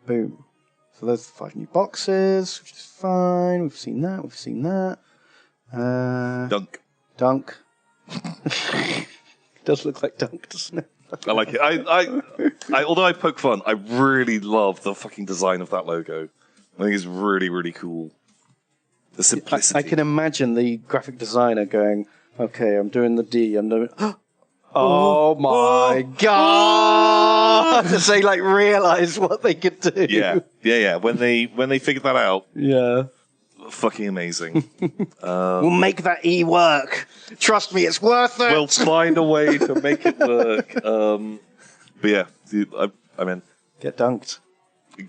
Boom. So there's the 5 new boxes, which is fine. We've seen that. Dunc. It does look like Dunc, doesn't it? I like it. I although I poke fun, I really love the fucking design of that logo. I think it's really, really cool. The simplicity. I can imagine the graphic designer going, okay, I'm doing the D, I'm doing... Oh my god! As they like realise what they could do. Yeah. When they figured that out, fucking amazing. We'll make that E work. Trust me, it's worth it. We'll find a way to make it work. But yeah, I mean, get dunked.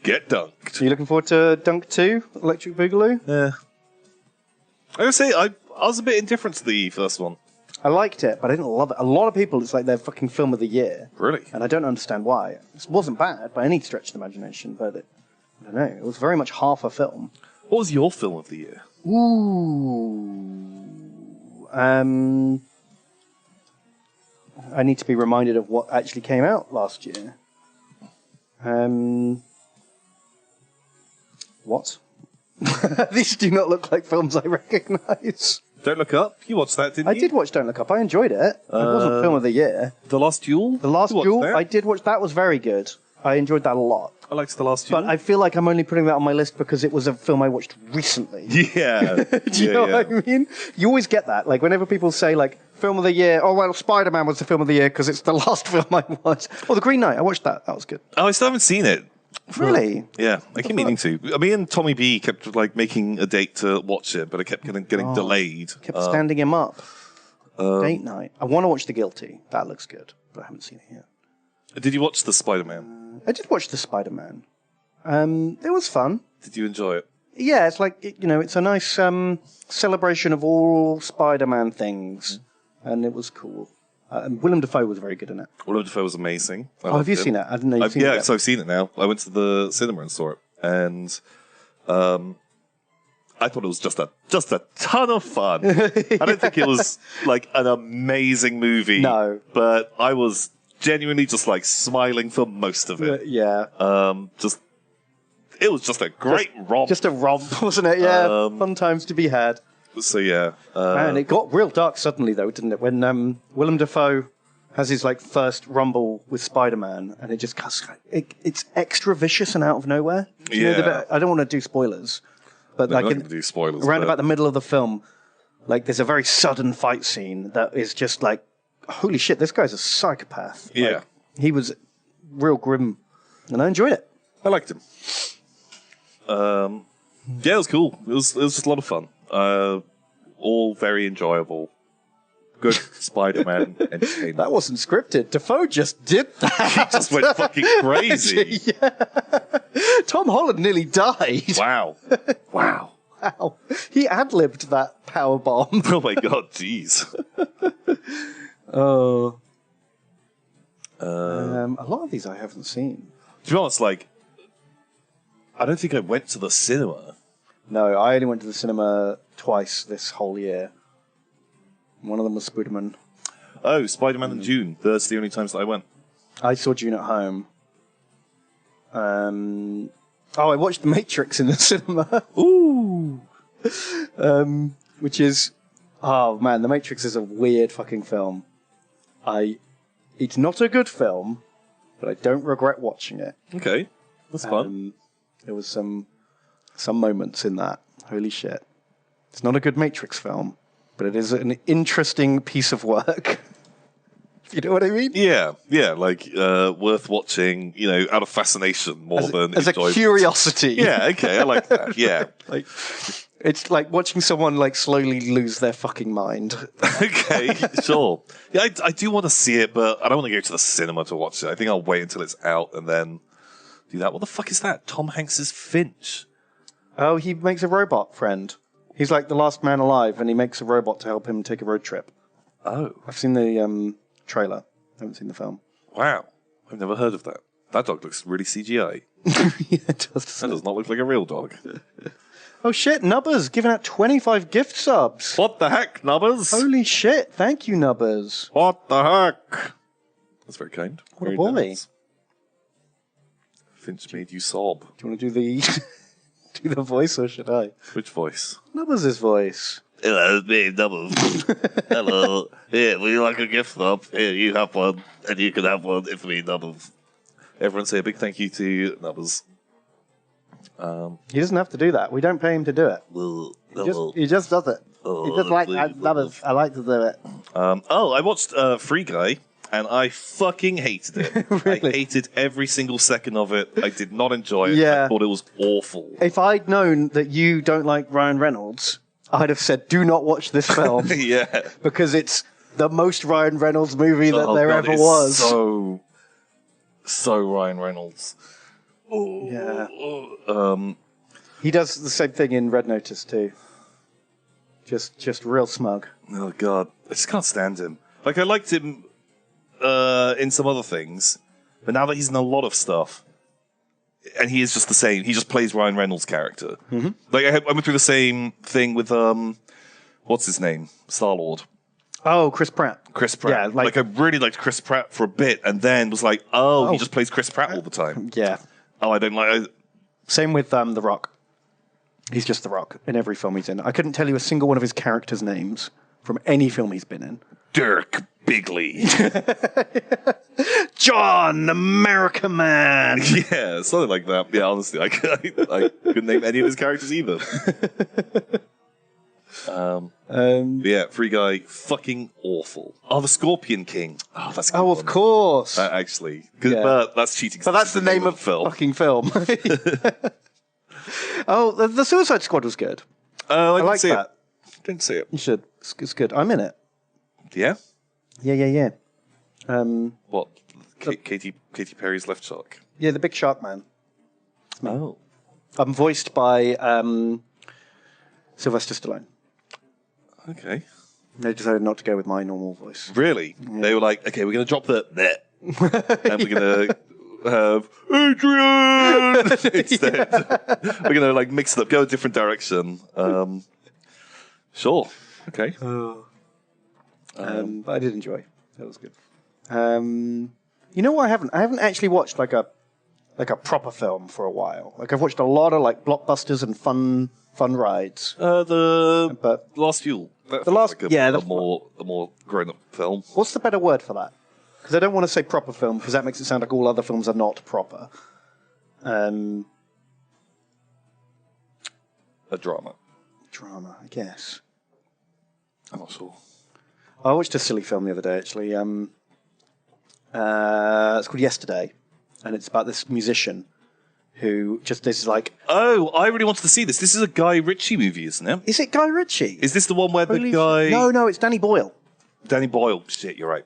Get dunked. Are you looking forward to Dunk 2, Electric Boogaloo? Yeah. I gotta say, I was a bit indifferent to the first one. I liked it, but I didn't love it. A lot of people, it's like their fucking film of the year. Really? And I don't understand why. It wasn't bad by any stretch of the imagination, but I don't know. It was very much half a film. What was your film of the year? Ooh. I need to be reminded of what actually came out last year. What? These do not look like films I recognise. Don't Look Up? You watched that, didn't you? I did watch Don't Look Up. I enjoyed it. It wasn't film of the year. The Last Duel? The Last Duel? I did watch. That was very good. I enjoyed that a lot. I liked The Last Duel. But I feel like I'm only putting that on my list because it was a film I watched recently. Yeah. Do you know what I mean? You always get that. Like, whenever people say, like, film of the year, oh, well, Spider-Man was the film of the year because it's the last film I watched. Oh, The Green Knight. I watched that. That was good. Oh, I still haven't seen it. Really? Yeah, I keep meaning to. Me and Tommy B kept like making a date to watch it, but it kept getting delayed. Kept standing him up. Date night. I want to watch The Guilty. That looks good, but I haven't seen it yet. Did you watch the Spider-Man? I did watch the Spider-Man. It was fun. Did you enjoy it? Yeah, it's like, it's a nice celebration of all Spider-Man things, and it was cool. And Willem Dafoe was very good in it. Willem Dafoe was amazing. Have you seen it? I didn't know you've seen it. Yeah, so I've seen it now. I went to the cinema and saw it, and I thought it was just a ton of fun. I don't think it was like an amazing movie. No, but I was genuinely just like smiling for most of it. Yeah. It was just a great romp. Just a romp, wasn't it? Yeah. Fun times to be had. So yeah, and it got real dark suddenly, though, didn't it? When Willem Dafoe has his like first rumble with Spider-Man, and it just it's extra vicious and out of nowhere. Do you know the bit? I don't want to do spoilers, but no, like I'm not gonna do spoilers, around about the middle of the film, like there's a very sudden fight scene that is just like, holy shit, this guy's a psychopath. Yeah, like, he was real grim, and I enjoyed it. I liked him. Yeah, it was cool. It was just a lot of fun. All very enjoyable. Good Spider-Man entertainment. That wasn't scripted. Dafoe just did that. He just went fucking crazy. Yeah. Tom Holland nearly died. Wow. Wow. He ad-libbed that power bomb. Oh my god, jeez. Oh. A lot of these I haven't seen. To be honest, like, I don't think I went to the cinema. No, I only went to the cinema twice this whole year. One of them was Spider-Man. Oh, Spider-Man and Dune. That's the only times that I went. I saw Dune at home. I watched The Matrix in the cinema. Ooh! Which is... Oh, man, The Matrix is a weird fucking film. It's not a good film, but I don't regret watching it. Okay. That's fun. There was some moments in that. Holy shit. It's not a good Matrix film, but it is an interesting piece of work. You know what I mean? Yeah, like worth watching, out of fascination more than as enjoyment. A curiosity. Yeah, okay, I like that. Yeah, like it's like watching someone like slowly lose their fucking mind. Okay, sure. Yeah, I do want to see it, but I don't want to go to the cinema to watch it. I think I'll wait until it's out and then do that. What the fuck is that? Tom Hanks's Finch. Oh, he makes a robot friend. He's like the last man alive, and he makes a robot to help him take a road trip. Oh, I've seen the trailer. I haven't seen the film. Wow, I've never heard of that. That dog looks really CGI. Yeah, it does. That does not look like a real dog. Oh shit, Nubbers giving out 25 gift subs. What the heck, Nubbers? Holy shit, thank you, Nubbers. What the heck? That's very kind. What a boy. Nice. Finch made you sob. Do you want to do the do the voice, or should I? Which voice? Nubbers' voice. Hello, it's me, Doubles. Hello. Here, would you like a gift sub? Here, you have one, and you can have one if me, Doubles. Everyone say a big thank you to Nubbers. He doesn't have to do that. We don't pay him to do it. He just does it. He just like Nubbers. I like to do it. I watched Free Guy, and I fucking hated it. Really? I hated every single second of it. I did not enjoy it. Yeah. I thought it was awful. If I'd known that you don't like Ryan Reynolds, I'd have said, do not watch this film. Yeah. Because it's the most Ryan Reynolds movie that there ever was. So Ryan Reynolds. Yeah. He does the same thing in Red Notice too. Just real smug. Oh god, I just can't stand him. Like, I liked him in some other things, but now that he's in a lot of stuff, and he is just the same. He just plays Ryan Reynolds' character. Mm-hmm. Like, I went through the same thing with what's his name, Star-Lord. Oh, Chris Pratt. Chris Pratt. Yeah, like I really liked Chris Pratt for a bit, and then was like, he just plays Chris Pratt all the time. Yeah. Oh, I don't like. Same with The Rock. He's just The Rock in every film he's in. I couldn't tell you a single one of his characters' names from any film he's been in. Dirk Bigley. John, America Man. Yeah, something like that. Yeah, honestly, I couldn't name any of his characters either. Yeah, Free Guy, fucking awful. Oh, the Scorpion King. Oh, that's a good of one. course. Actually. Yeah. But that's cheating. But that's the name of film. fucking film. Oh, the Suicide Squad was good. I like see that. It. Didn't see it. You should. It's good. I'm in it. Yeah? Yeah. What? Katy Perry's Left Shark? Yeah, the Big Shark Man. Oh. I'm voiced by Sylvester Stallone. Okay. They decided not to go with my normal voice. Really? Yeah. They were like, okay, we're going to drop the and we're going to have Adrian instead. We're going to like mix it up, go a different direction. Sure. Okay. But I did enjoy. That was good. You know what? I haven't actually watched like a proper film for a while. Like, I've watched a lot of like blockbusters and fun rides. But Last Duel. The last, like yeah, a more grown-up film. What's the better word for that? Because I don't want to say proper film because that makes it sound like all other films are not proper. A drama. Drama, I guess. I'm not sure. I watched a silly film the other day, actually. It's called Yesterday, and it's about this musician who just is like... Oh, I really wanted to see this. This is a Guy Ritchie movie, isn't it? Is it Guy Ritchie? Is this the one where the guy... No, it's Danny Boyle. Danny Boyle. Shit, you're right.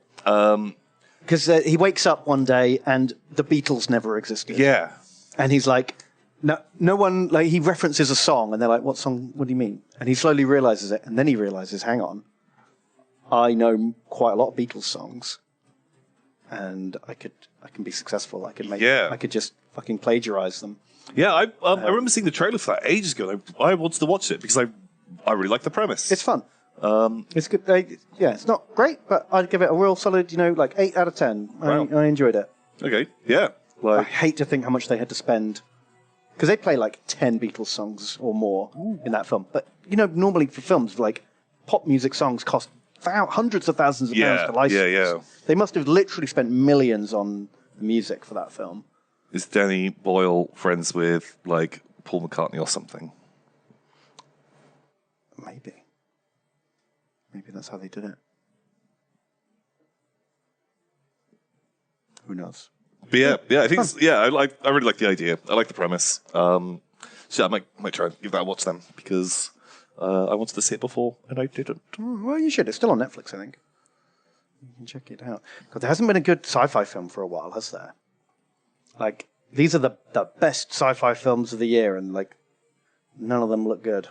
Because he wakes up one day and the Beatles never existed. Yeah. And he's like... No one... Like, he references a song, and they're like, what song? What do you mean? And he slowly realizes it, and then he realizes, hang on, I know quite a lot of Beatles songs, and I can be successful. I could just fucking plagiarize them. Yeah, I remember seeing the trailer for that ages ago. I wanted to watch it because I really like the premise. It's fun. It's good. It's not great, but I'd give it a real solid, like 8 out of 10. Wow. I enjoyed it. Okay, yeah. I hate to think how much they had to spend, because they play like 10 Beatles songs or more in that film. But normally for films, like pop music songs cost hundreds of thousands of pounds to license. Yeah. They must have literally spent millions on music for that film. Is Danny Boyle friends with like Paul McCartney or something? Maybe that's how they did it. Who knows? But yeah, I think I really like the idea. I like the premise. So I might try and give that a watch then because I wanted to see it before and I didn't. Well, you should. It's still on Netflix, I think. You can check it out. God, there hasn't been a good sci-fi film for a while, has there? Like, these are the best sci-fi films of the year, and like none of them look good.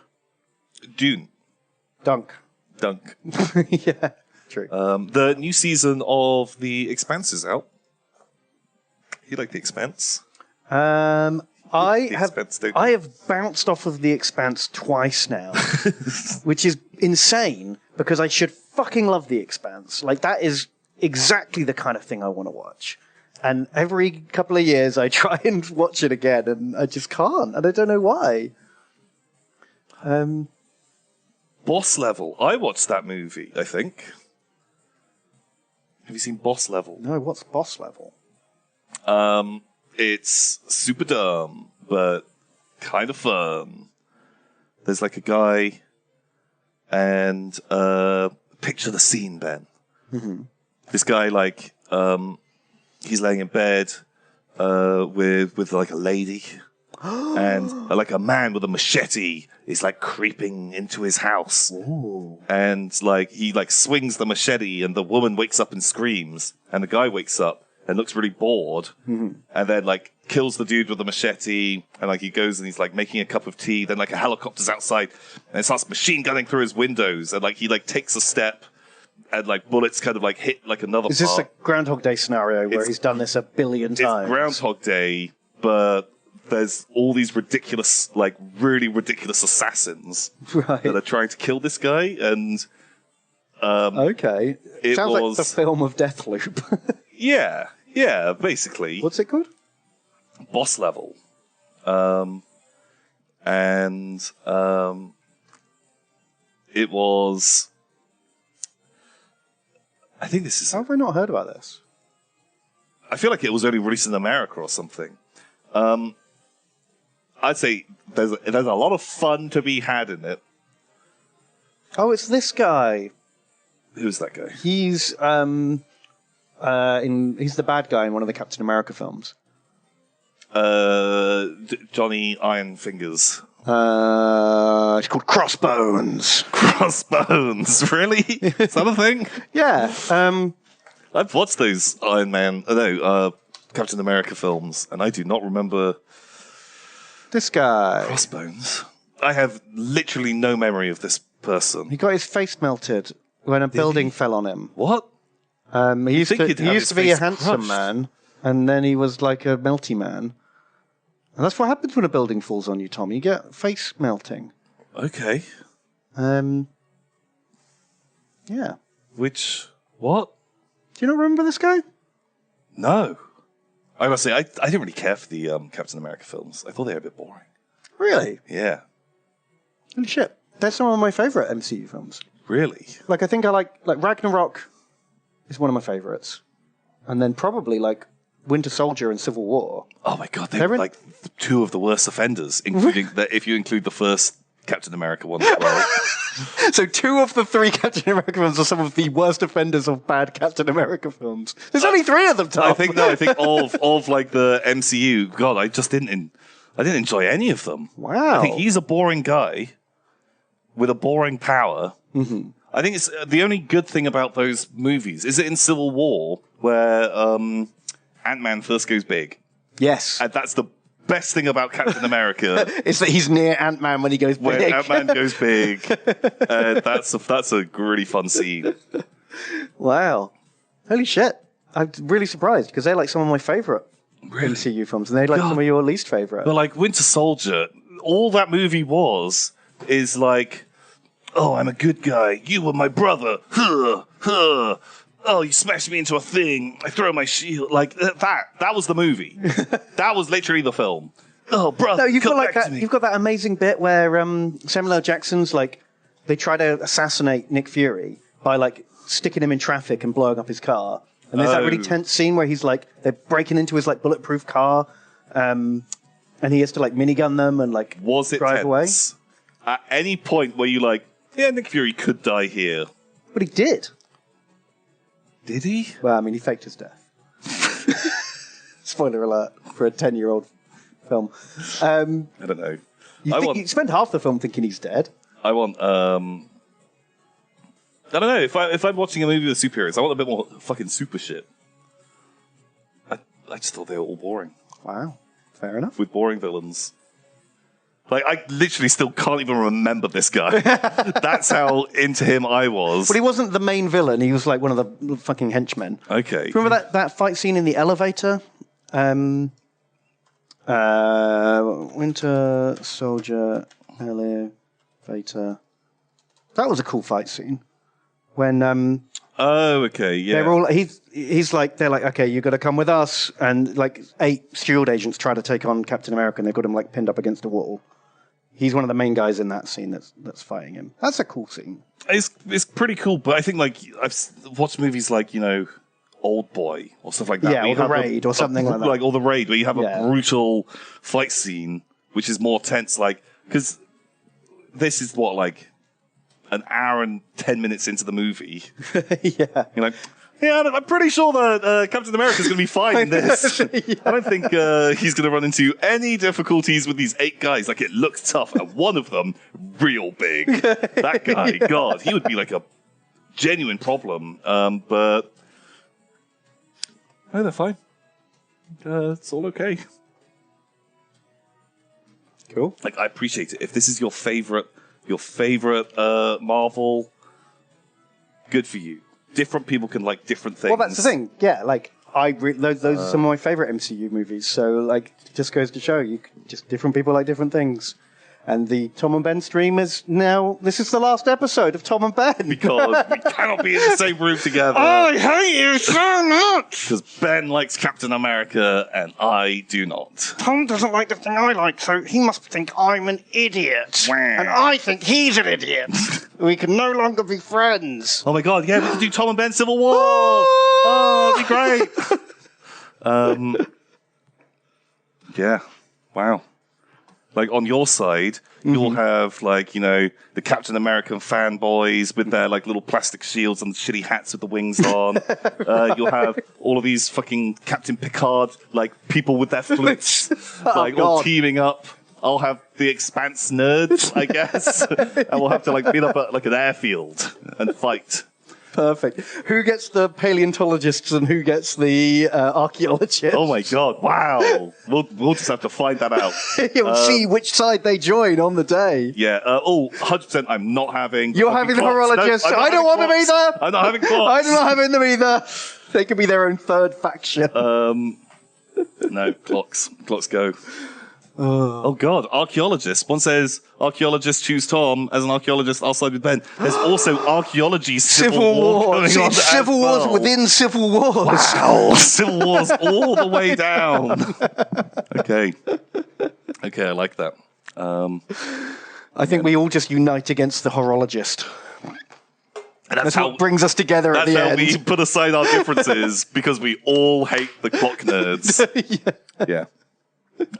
Dune. Dunc. Yeah, true. The new season of The Expanse is out. You like The Expanse? I Expanse, have bounced off of The Expanse twice now, which is insane because I should fucking love The Expanse. Like, that is exactly the kind of thing I want to watch. And every couple of years I try and watch it again, and I just can't, and I don't know why. Boss Level. I watched that movie, I think. Have you seen Boss Level? No, what's Boss Level? It's super dumb, but kind of fun. There's like a guy, and picture the scene, Ben. Mm-hmm. This guy, like, he's laying in bed with like a lady, and like a man with a machete is like creeping into his house. Ooh. And like he like swings the machete, and the woman wakes up and screams, and the guy wakes up and looks really bored, and then like kills the dude with the machete, and like he goes and he's like making a cup of tea. Then like a helicopter's outside, and it starts machine gunning through his windows, and like he like takes a step, and like bullets kind of like hit like another. Is this a Groundhog Day scenario where he's done this a billion times? It's Groundhog Day, but there's all these ridiculous, like really ridiculous assassins that are trying to kill this guy, and okay, it sounds like was the film of Deathloop. yeah, basically. What's it called? Boss Level, and it was. I think this is. How have I not heard about this? I feel like it was only released in America or something. I'd say there's a lot of fun to be had in it. Oh, it's this guy. Who's that guy? He's he's the bad guy in one of the Captain America films. Johnny Iron Fingers. It's called Crossbones. Crossbones, really? Is that a thing? Yeah. I've watched those Captain America films, and I do not remember This guy. Crossbones. I have literally no memory of this person. He got his face melted when a building fell on him. What? He used think he'd have his to be a face handsome crushed. man, and then he was like a melty man. And that's what happens when a building falls on you, Tom. You get face melting. Okay. Yeah. What? Do you not remember this guy? No. I must say, I didn't really care for the Captain America films. I thought they were a bit boring. Really? Yeah. Holy shit. They're some of my favourite MCU films. Really? Like, I think I like Ragnarok is one of my favourites. And then probably, like, Winter Soldier and Civil War. Oh my god, they're like two of the worst offenders, including if you include the first Captain America one as well. So 2 of the 3 Captain America films are some of the worst offenders of bad Captain America films. There's only 3 of them, Tom. I think of like the MCU. God, I didn't enjoy any of them. Wow. I think he's a boring guy with a boring power. Mm-hmm. I think it's the only good thing about those movies is it in Civil War where Ant-Man first goes big. Yes. And that's the best thing about Captain America. It's that he's near Ant-Man when he goes big. When Ant-Man goes big. That's a really fun scene. Wow. Holy shit. I'm really surprised because they're like some of my favourite MCU films and they're like some of your least favourite. But like Winter Soldier, all that movie is like, oh, I'm a good guy. You were my brother. Oh, you smashed me into a thing. I throw my shield. Like that was the movie. That was literally the film. Oh, brother, No, you've come got like back to that. me. You've got that amazing bit where Samuel L. Jackson's like they try to assassinate Nick Fury by like sticking him in traffic and blowing up his car. And there's that really tense scene where he's like they're breaking into his like bulletproof car, and he has to like minigun them and like Was it drive away. tense? At any point where you like, yeah, Nick Fury could die here. But he did. Did he? Well, I mean, he faked his death. Spoiler alert for a 10-year-old film. I don't know. You spend half the film thinking he's dead. I want. I don't know. If I'm watching a movie with superheroes, I want a bit more fucking super shit. I just thought they were all boring. Wow, fair enough. With boring villains. Like, I literally still can't even remember this guy. That's how into him I was. But he wasn't the main villain. He was like one of the fucking henchmen. Okay. Do you remember that fight scene in the elevator? Winter Soldier elevator. That was a cool fight scene. When Oh, okay, yeah. They're all they're like, okay, you got to come with us, and like 8 shield agents try to take on Captain America, and they've got him like pinned up against a wall. He's one of the main guys in that scene that's fighting him. That's a cool scene. It's pretty cool, but I think like I've watched movies like Old Boy or stuff like that. Yeah, or The Raid or something like that. Or The Raid, where you have a brutal fight scene, which is more tense, like because this is what like an hour and 10 minutes into the movie. Yeah. You're like, yeah, I'm pretty sure that Captain America's going to be fine in this. Yeah. I don't think he's going to run into any difficulties with these 8 guys. Like, it looks tough. And one of them, real big. That guy, yeah. God, he would be like a genuine problem. But, no, they're fine. It's all okay. Cool. Like, I appreciate it. If this is your favorite Marvel, good for you. Different people can like different things. Well, that's the thing. Yeah, like those are some of my favorite MCU movies. So, like, just goes to show just different people like different things. And the Tom and Ben stream is now. This is the last episode of Tom and Ben because we cannot be in the same room together. I hate you so much because Ben likes Captain America and I do not. Tom doesn't like the thing I like, so he must think I'm an idiot, and I think he's an idiot. We can no longer be friends. Oh my god! Yeah, we can do Tom and Ben Civil War. Oh, it'd be great. Yeah. Wow. Like, on your side, you'll have, like, the Captain American fanboys with their, like, little plastic shields and shitty hats with the wings on. You'll have all of these fucking Captain Picard, like, people with their flutes, like, all teaming up. I'll have the Expanse nerds, I guess. And we'll have to, like, beat up at, like, an airfield and fight. Perfect. Who gets the paleontologists and who gets the archaeologists? Oh my god! Wow. We'll just have to find that out. You'll see which side they join on the day. Yeah. 100%. I'm not having. You're having the horologist. No, I don't want them either. I'm not having clocks. I'm not having them either. They could be their own third faction. No clocks. Clocks go. Oh god, archaeologist. One says archaeologist choose Tom as an archaeologist. I'll side with Ben. There's also archaeology civil war going on. Civil wars within civil wars. Wow, civil wars all the way down. Okay, I like that. I think we all just unite against the horologist. And that's what brings us together at the end. That's how we put aside our differences because we all hate the clock nerds. Yeah.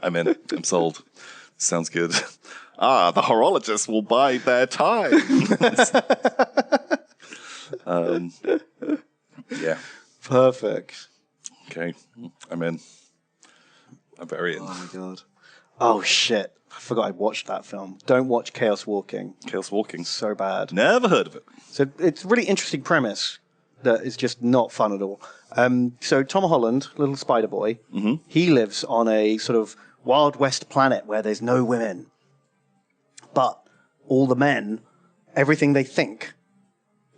I'm in. I'm sold. Sounds good. The horologists will bide their time. Yeah. Perfect. Okay. I'm in. I'm very in. Oh, my God. Oh, shit. I forgot I watched that film. Don't watch Chaos Walking. Chaos Walking. So bad. Never heard of it. So it's a really interesting premise that is just not fun at all. So Tom Holland, little spider boy, he lives on a sort of Wild West planet where there's no women. But all the men, everything they think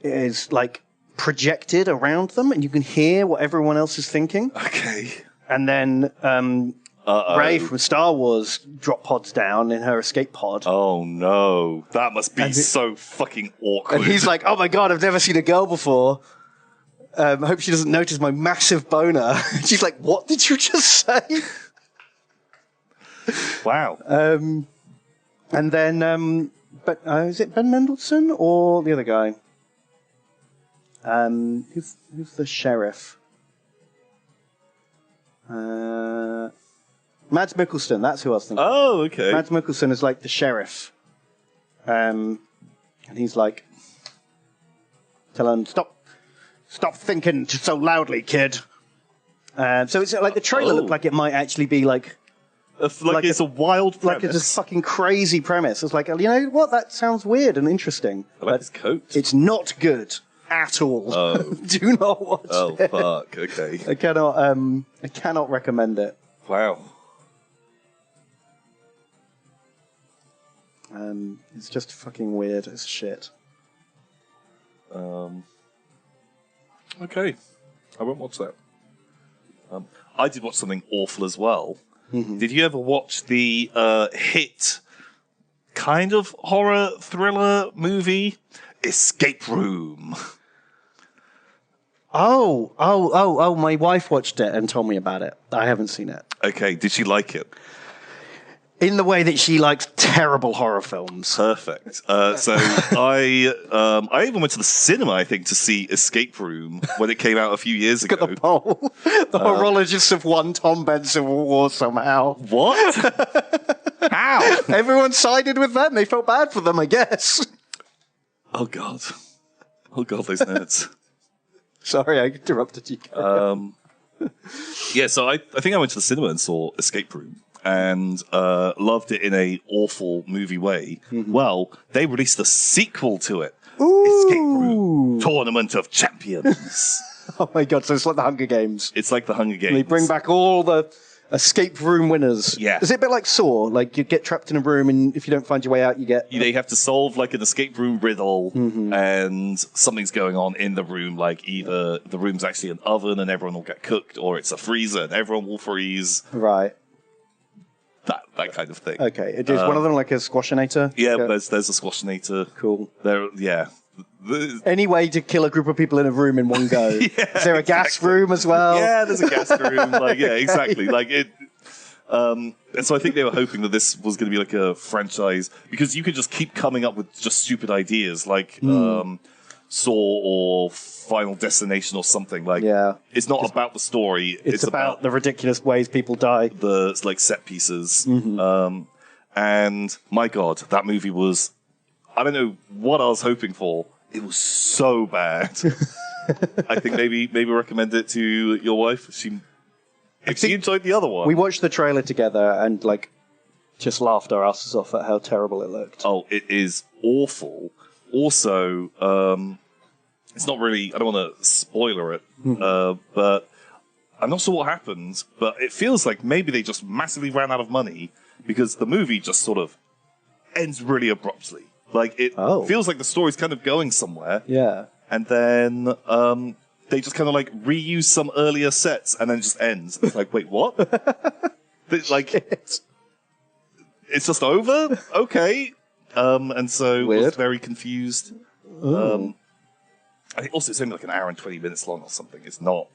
is like projected around them, and you can hear what everyone else is thinking. Okay. And then Rey from Star Wars drop pods down in her escape pod. Oh no. That must be so fucking awkward. And he's like, oh my God, I've never seen a girl before. I hope she doesn't notice my massive boner. She's like, what did you just say? Wow. And then, is it Ben Mendelsohn or the other guy? Who's the sheriff? Mads Mikkelsen, that's who I was thinking. Oh, okay. Mads Mikkelsen is like the sheriff. And he's like, tell him, stop thinking so loudly, kid. So it's like the trailer looked like it might actually be like it's a wild premise. Like it's a fucking crazy premise. It's like, you know what? That sounds weird and interesting. I like his coat. It's not good at all. Oh. Do not watch it. Oh, fuck. Okay. I cannot recommend it. Wow. It's just fucking weird as shit. Okay. I won't watch that. I did watch something awful as well. Mm-hmm. Did you ever watch the hit kind of horror thriller movie, Escape Room? Oh! My wife watched it and told me about it. I haven't seen it. Okay, did she like it? In the way that she likes terrible horror films. Perfect. So I even went to the cinema, I think, to see Escape Room when it came out a few years ago. Look at the poll. The Horologists have won Tom Ben's Civil War somehow. What? How? Everyone sided with them. They felt bad for them, I guess. Oh, God. Oh, God, those nerds. Sorry, I interrupted you. Yeah, so I think I went to the cinema and saw Escape Room and loved it in a awful movie way. Mm-hmm. Well, they released a sequel to it. Ooh. Escape Room Tournament of Champions. Oh my God, so it's like the Hunger Games. It's like the Hunger Games. And they bring back all the escape room winners. Yeah. Is it a bit like Saw? Like you get trapped in a room and if you don't find your way out, you get... They have to solve like an escape room riddle and something's going on in the room. Like either the room's actually an oven and everyone will get cooked, or it's a freezer and everyone will freeze. Right. That kind of thing. Okay. Is one of them like a squashinator? Yeah, there's a squashinator. Cool. Yeah. Any way to kill a group of people in a room in one go? Is there a gas room as well? Yeah, there's a gas room. Exactly. Like it. And so I think they were hoping that this was going to be like a franchise because you could just keep coming up with just stupid ideas like Saw or Final Destination or something. Like, it's not about the story. It's about the ridiculous ways people die. The like set pieces. And my God, that movie was. I don't know what I was hoping for. It was so bad. I think maybe recommend it to your wife. She enjoyed the other one. We watched the trailer together and like just laughed our asses off at how terrible it looked. Oh, it is awful. Also, it's not really. I don't want to spoiler it, but I'm not sure what happens. But it feels like maybe they just massively ran out of money because the movie just sort of ends really abruptly. Like, it feels like the story's kind of going somewhere. Yeah. And then they just kind of, like, reuse some earlier sets and then it just ends. It's like, wait, what? Like, it's just over? Okay. And so I was very confused. I think also it's only like an hour and 20 minutes long or something. It's not...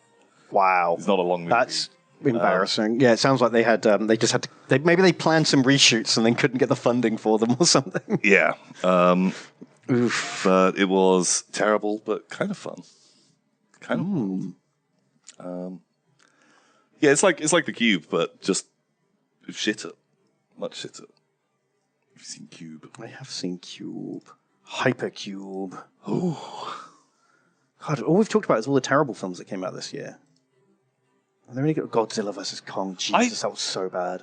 Wow. It's not a long movie. That's... embarrassing. Yeah, it sounds like they had. They just had to. Maybe they planned some reshoots and then couldn't get the funding for them or something. Yeah. Oof. But it was terrible, but kind of fun. Yeah, it's like The Cube, but just shitter, much shitter. Have you seen Cube? I have seen Cube. Hypercube. Oh. God, all we've talked about is all the terrible films that came out this year. And then we got Godzilla vs. Kong. Jesus, that was so bad.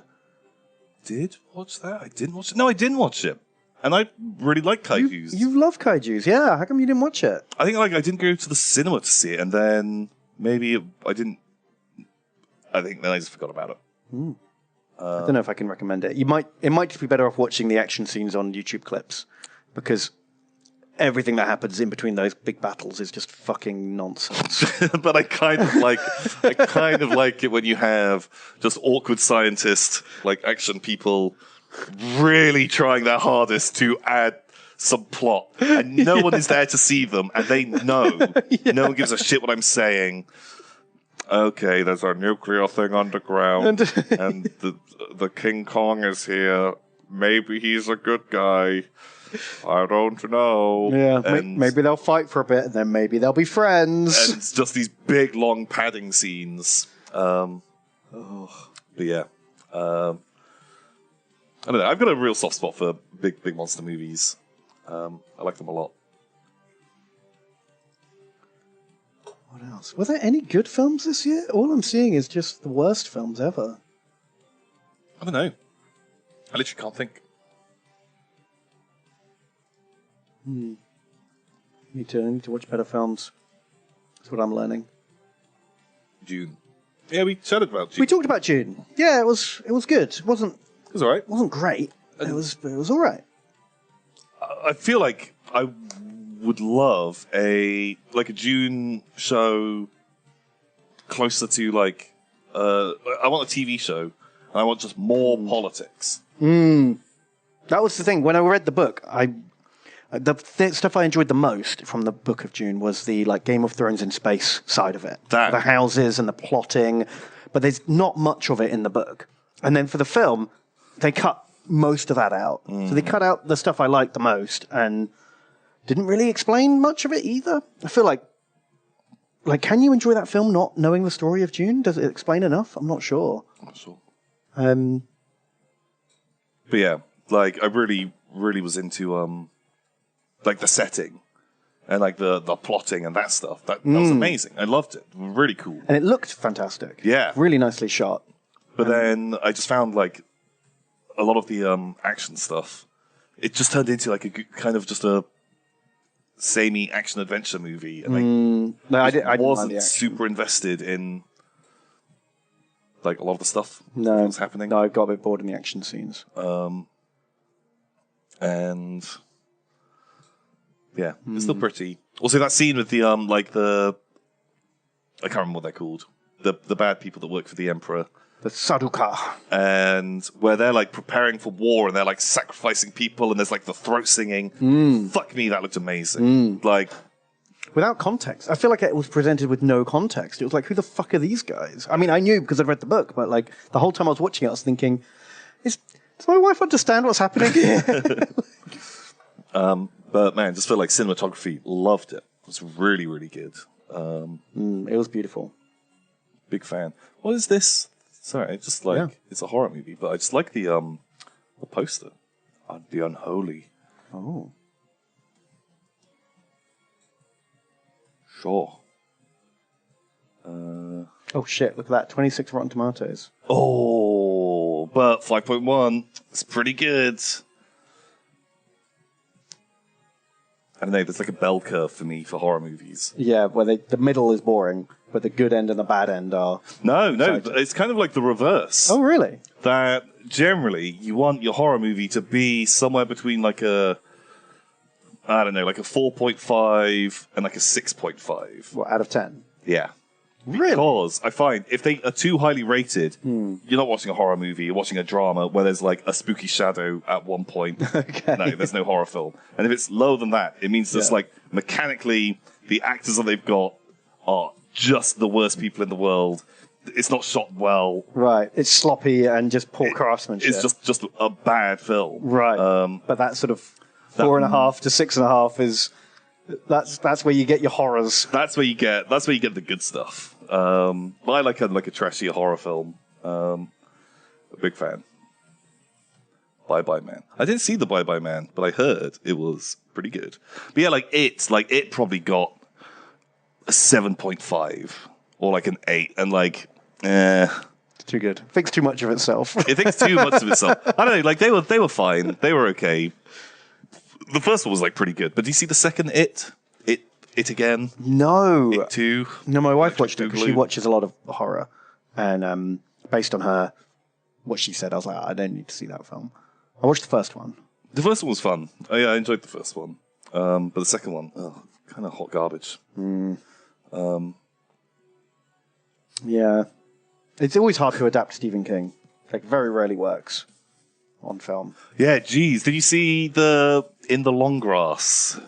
Did watch that? I didn't watch it. No, I didn't watch it. And I really like kaijus. You love kaijus, yeah. How come you didn't watch it? I think I didn't go to the cinema to see it, and then maybe I didn't. I think then I just forgot about it. I don't know if I can recommend it. It might just be better off watching the action scenes on YouTube clips because everything that happens in between those big battles is just fucking nonsense. But I kind of like it when you have just awkward scientists, like action people, really trying their hardest to add some plot, and no one is there to see them, and they know. No one gives a shit what I'm saying. Okay, there's a nuclear thing underground, and the King Kong is here. Maybe he's a good guy. I don't know. Yeah, maybe they'll fight for a bit, and then maybe they'll be friends. And it's just these big, long padding scenes. But yeah. I don't know. I've got a real soft spot for big monster movies. I like them a lot. What else? Were there any good films this year? All I'm seeing is just the worst films ever. I don't know. I literally can't think. I need to watch better films. That's what I'm learning. Dune. Yeah, we chatted about Dune. We talked about Dune. Yeah, it was good. It wasn't alright. It wasn't great. It was alright. I feel like I would love a Dune show closer to like I want a TV show and I want just more politics. That was the thing. When I read the book, I The stuff I enjoyed the most from the Book of Dune was the like Game of Thrones in space side of it. The houses and the plotting, but there's not much of it in the book. And then for the film, they cut most of that out. So they cut out the stuff I liked the most and didn't really explain much of it either. I feel like, can you enjoy that film not knowing the story of Dune? Does it explain enough? I'm not sure. Not sure. But yeah, like I really, really was into like the setting and like the plotting and that stuff. That was amazing. I loved it. Really cool. And it looked fantastic. Yeah. Really nicely shot. But then I just found like a lot of the action stuff, it just turned into like a kind of just a samey action adventure movie. And I wasn't super invested in like a lot of the stuff that was happening. No, I got a bit bored in the action scenes. And yeah, it's still pretty. Also, that scene with the I can't remember what they're called. The bad people that work for the Emperor. The Saduka. And where they're like preparing for war and they're like sacrificing people and there's like the throat singing. Fuck me, that looked amazing. Like, without context. I feel like it was presented with no context. It was like, who the fuck are these guys? I mean, I knew because I'd read the book, but like the whole time I was watching it, I was thinking, does my wife understand what's happening here? But man, just felt like cinematography, loved it. It was really, really good. It was beautiful. Big fan. What is this? Sorry, just like it's a horror movie, but I just like the poster. The Unholy. Oh. Sure. Oh shit, look at that. 26 Rotten Tomatoes. Oh, but 5.1. It's pretty good. I don't know, there's like a bell curve for me for horror movies. Yeah, where the middle is boring, but the good end and the bad end are... No, it's kind of like the reverse. Oh, really? That generally, you want your horror movie to be somewhere between like a 4.5 and like a 6.5. What, out of 10? Yeah. Really? Because I find if they are too highly rated, you're not watching a horror movie, you're watching a drama where there's like a spooky shadow at one point. Okay. No, there's no horror film. And if it's lower than that, it means just like mechanically the actors that they've got are just the worst people in the world. It's not shot well. Right. It's sloppy and just poor craftsmanship. It's just a bad film. Right. But that sort of 4.5 to 6.5 is... That's where you get your horrors. That's where you get the good stuff. I like a trashy horror film. A big fan. Bye Bye Man. I didn't see the Bye Bye Man, but I heard it was pretty good. But yeah, it probably got a 7.5 or like an 8, and like, it's too good. It thinks too much of itself. It thinks too much of itself. I don't know. Like they were fine. They were okay. The first one was like pretty good, but do you see the second It again? No. It 2? No, my wife watched it because she watches a lot of horror, and based on what she said, I was like, I don't need to see that film. I watched the first one. The first one was fun. I enjoyed the first one, but the second one, kind of hot garbage. Yeah, it's always hard to adapt Stephen King. Like, very rarely works on film. Yeah, geez. Did you see In the Long Grass?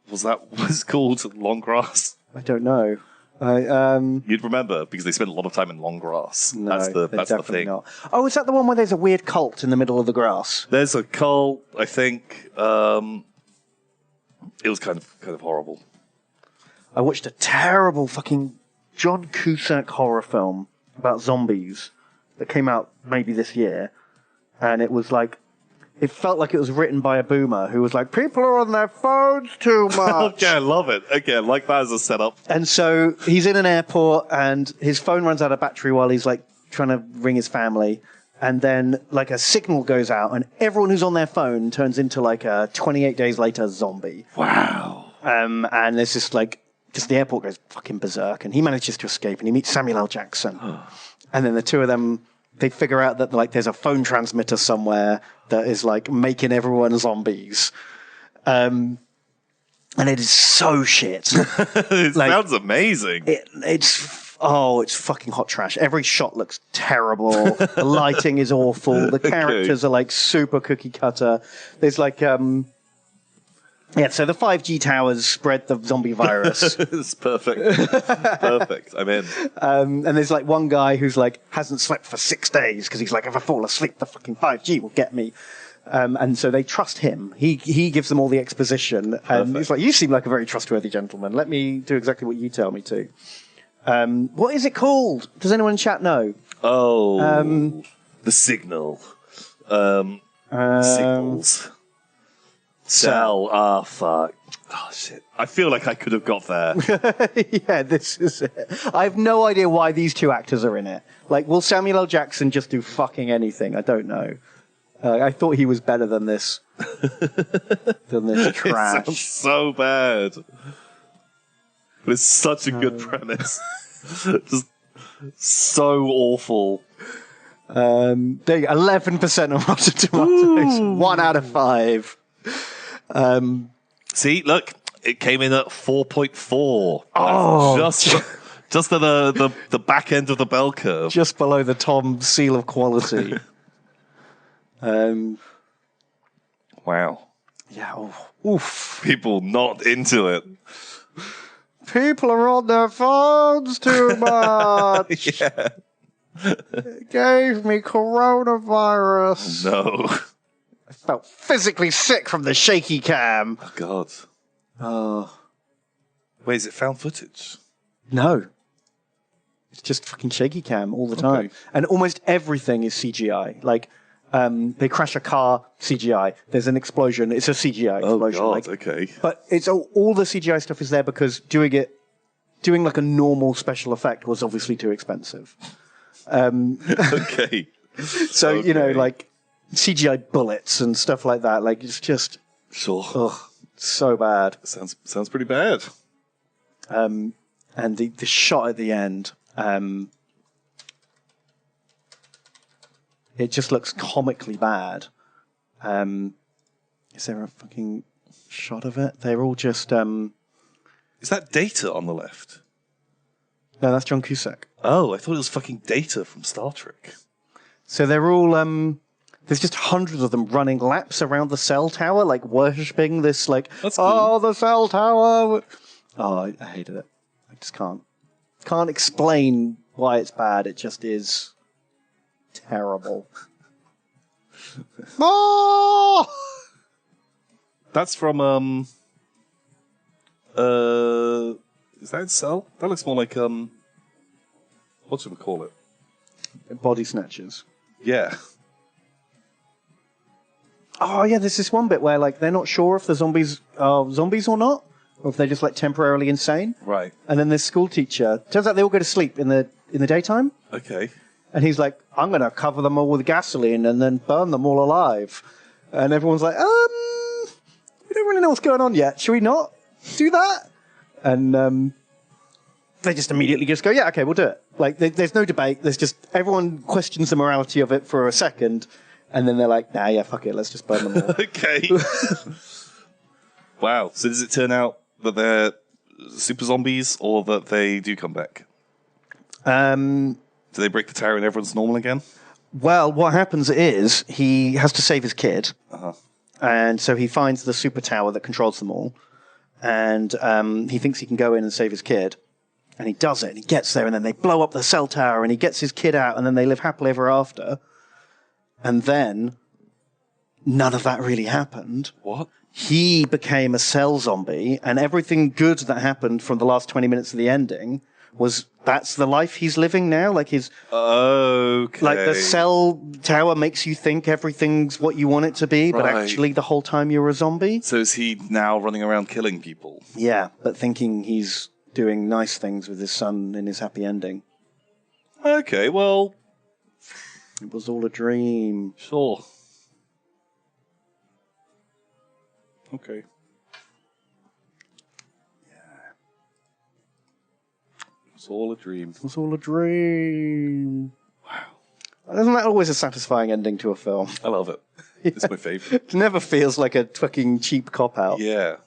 Was that what it's called? Long Grass? I don't know. You'd remember because they spent a lot of time in long grass. No, that's the thing. Not. Oh, is that the one where there's a weird cult in the middle of the grass? There's a cult, I think. It was kind of horrible. I watched a terrible fucking John Cusack horror film about zombies that came out maybe this year, and it was like, it felt like it was written by a boomer who was like, people are on their phones too much. Okay, I love it. Okay, I like that as a setup. And so he's in an airport and his phone runs out of battery while he's like trying to ring his family. And then like a signal goes out and everyone who's on their phone turns into like a 28 days later zombie. Wow. And there's just the airport goes fucking berserk and he manages to escape and he meets Samuel L. Jackson. And then the two of them, they figure out that like there's a phone transmitter somewhere that is like making everyone zombies. And it is so shit. It sounds amazing. It's fucking hot trash. Every shot looks terrible. The lighting is awful. The characters are like super cookie cutter. There's like Yeah, so the 5G towers spread the zombie virus. It's perfect. Perfect. I'm in. And there's like one guy who's like hasn't slept for 6 days because he's like, if I fall asleep, the fucking 5G will get me. And so they trust him. He gives them all the exposition. And he's like, you seem like a very trustworthy gentleman. Let me do exactly what you tell me to. What is it called? Does anyone in chat know? Oh, the signal. Signals. Cell. Ah, fuck. Oh, shit. I feel like I could have got there. Yeah, this is it. I have no idea why these two actors are in it. Like, will Samuel L. Jackson just do fucking anything? I don't know. I thought he was better than this. Than this trash. It sounds so bad. But it's such a good premise. Just so awful. There you go, 11% on Rotten Tomatoes. Ooh. 1 out of 5. See, look, it came in at 4.4. Oh, just at the back end of the bell curve. Just below the Tom seal of quality. Wow. Yeah. Oof. People not into it. People are on their phones too much. Yeah. It gave me coronavirus. No. I felt physically sick from the shaky cam. Oh, God. Oh. Wait, is it found footage? No. It's just fucking shaky cam all the time. Okay. And almost everything is CGI. Like, they crash a car, CGI. There's an explosion, it's a CGI explosion. Oh, God, okay. But it's all the CGI stuff is there because doing like a normal special effect was obviously too expensive. Okay. So, you know, like CGI bullets and stuff like that. Like, it's just... Sure. Ugh, so bad. Sounds pretty bad. And the shot at the end... it just looks comically bad. Is there a fucking shot of it? They're all just... Is that Data on the left? No, that's John Cusack. Oh, I thought it was fucking Data from Star Trek. So they're all... there's just hundreds of them running laps around the cell tower, like worshipping this, like, That's cool. Oh, the cell tower! Oh, I hated it. I just can't. Can't explain why it's bad. It just is terrible. Oh! That's from, is that in Cell? That looks more like, what should we call it? Body snatchers. Yeah. Oh, yeah, there's this one bit where, like, they're not sure if the zombies are zombies or not, or if they're just, like, temporarily insane. Right. And then this school teacher, turns out they all go to sleep in the daytime, Okay. and he's like, I'm going to cover them all with gasoline and then burn them all alive. And everyone's like, we don't really know what's going on yet. Should we not do that? And they just immediately just go, yeah, okay, we'll do it. Like, there's no debate. There's just, everyone questions the morality of it for a second, and then they're like, nah, yeah, fuck it, let's just burn them all. Okay. Wow. So does it turn out that they're super zombies, or that they do come back? Do they break the tower and everyone's normal again? Well, what happens is he has to save his kid. Uh-huh. And so he finds the super tower that controls them all. And he thinks he can go in and save his kid. And he does it. And he gets there. And then they blow up the cell tower. And he gets his kid out. And then they live happily ever after. And then none of that really happened. What? He became a cell zombie. And everything good that happened from the last 20 minutes of the ending was... That's the life he's living now. Like his, okay. Like the cell tower makes you think everything's what you want it to be, but Right. actually the whole time you're a zombie. So is he now running around killing people? Yeah, but thinking he's doing nice things with his son in his happy ending. Okay, well, It was all a dream. sure. Okay. It's all a dream. It was all a dream. Wow. Isn't that always a satisfying ending to a film? I love it. It's my favorite. It never feels like a fucking cheap cop-out. Yeah.